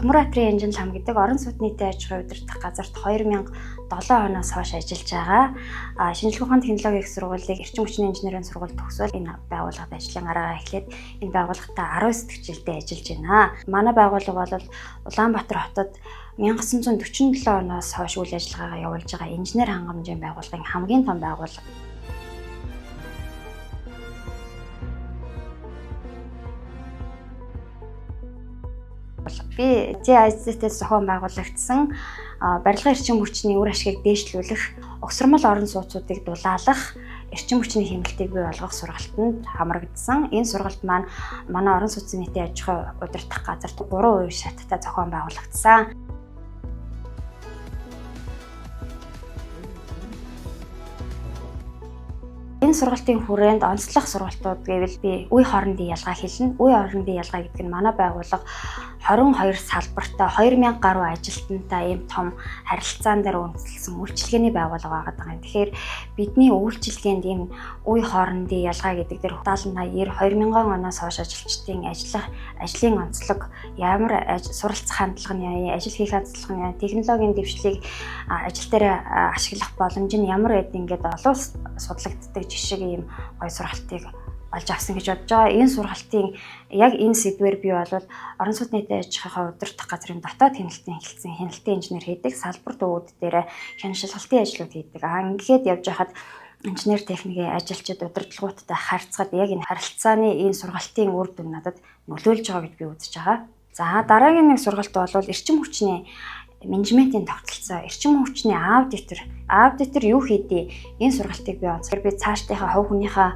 Томуратрийн энжин лам гэдэг орон сууц нийтийн аж ахуйн удирдах газарт 2007 оноос хойш ажиллаж байгаа. Шинжилгээ ухааны технологийн их сургуулийг эрчим хүчний инженерийн сургууль төгсөөл энэ байгууллагад ажлын гараагаа эхлээд энэ байгууллагатай 19 дэх жилдээ ажиллаж байна. Манай байгууллага бол Улаанбаатар хотод 1947 оноос хойш үйл ажиллагаагаа явуулж байгаа инженер хангамжийн байгууллагын хамгийн том байгууллага. Би GIZ-тэй зохион байгуулагдсан барилгын эрчим хүчний үр ашгийг дээшлүүлэх, угсармал орон сууцуудыг дулаалах, эрчим хүчний хэмнэлтийг бий болгох сургалтанд хамрагдсан. Энэ сургалт маань манай орон сууцны нийтийн аж ахуй удирдах газарт 3 үе шаттай зохион байгуулагдсан. Энэ сургалтын хүрээнд онцлог сургалтууд гэвэл би үе хоорондын ялгаа хэлнэ. Үе хоорондын ялгаа гэдэг нь манай байгууллага 22 салбартаа 2000 гаруй ажилтнтай ийм том харилцаан дээр үндэслэсэн үйлчилгээний байгууллага байгаа юм. Тэгэхээр бидний үйлчилгээнд ийм үе хоорондын ялгаа гэдэг дээр 70-80 2000 оноос хойш ажилчдын ажлын онцлог, ямар суралцах хандлага нь, ажил хийх хандлага нь, технологийн дэвшлиг ажил дээр ашиглах боломж нь ямар гэдэг ингээд олон судлагддаг жишээ ийм гой сургалтыг олж авсан гэж бодож байгаа. Энэ сургалтын яг энэ сэдвээр би бол орон сууц нийтийн аж ахуйн удирдах газрын дотоод хяналтын эхэлсэн хяналтын инженер хийдэг, салбар төвүүд дээр хяншилгалтын ажлууд хийдэг. Ингээд явж байхад инженер техникийн ажилчид удирдлагуудтай харьцаад яг энэ харилцааны энэ сургалтын үр дүн надад нөлөөлж байгаа гэж би үзэж байгаа. За дараагийн нэг сургалт бол эрчим хүчний менежментийн тогтолцоо, эрчим хүчний аудитор юу хийдээ энэ сургалтыг би онцгой би цаашдынхаа хувь хүнийхээ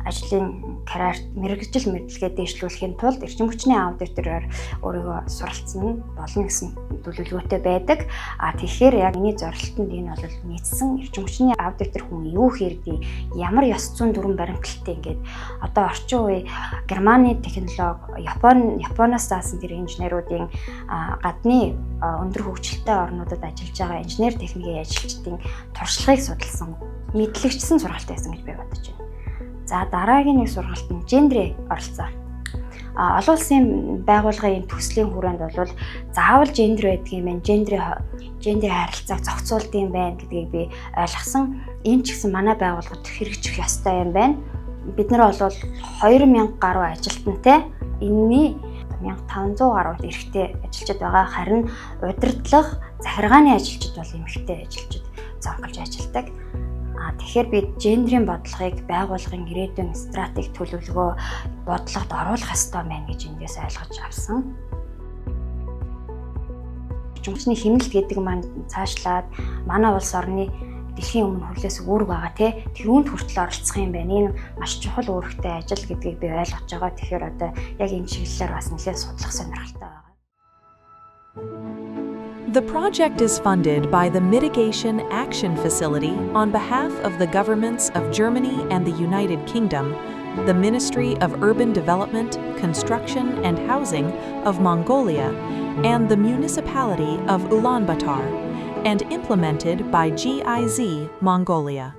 ажлын карьерт мэргэжил мэдлэгээ дэвшлүүлэхийн тулд эрчим хүчний аудитороор өөрийгөө суралцсан болно гэсэн төлөвлөгөөтэй байдаг. Тэгэхээр яг миний зорилтонд энэ бол нийцсэн эрчим хүчний аудитор хүн юу хийдээ, ямар ёс зүйн дүрэн баримталтай ингээд одоо орчин үе Германы технологи, Японоос заасан тэр инженеруудын гадны өндөр хөгжилтэй орнуудад ажиллаж байгаа инженер техникийн ажилчдын туршлагыг судалсан, мэдлэгчсэн сургалт байсан гэж би бодож байна. За дараагийн нэг сургалт нь гендрийн оролцоо. Олон улсын байгууллагын төслийн хүрээнд бол заавал гендер байдгийн байна, гендрийн харилцааг зохицуулдаг юм байна гэдгийг би ойлгосон. Энэ ч гэсэн манай байгууллагад хэрэгжих ёстой юм байна. Бид нар бол 2000 гаруй ажилтнтай, энэний 1500 гаруй эрэгтэй ажилчид байгаа. Харин удирдлага, захиргааны ажилчид бол эмэгтэй ажилчид зонголж ажилладаг. Тэгэхээр би гендрийн бодлогыг байгууллагын ирээдүйн стратеги төлөвлөгөө бодлогод оруулах ёстой байна гэж эндээс ойлгож авсан. Эрчим хүчний хэмнэлт гэдэг маань цаашлаад манай улс орны дэлхийн өмнө хүлээс үүрэг байгаа тий. Тэрүүнд хүртэл оролцох юм байна. Энэ маш чухал үүрэгтэй ажил гэдгийг би ойлгож байгаа. Тэгэхээр одоо яг энэ чиглэлээр бас нэлээд судлах сонирхолтой байгаа. The project is funded by the Mitigation Action Facility on behalf of the governments of Germany and the United Kingdom, the Ministry of Urban Development, Construction and Housing of Mongolia, and the municipality of Ulaanbaatar, and implemented by GIZ Mongolia.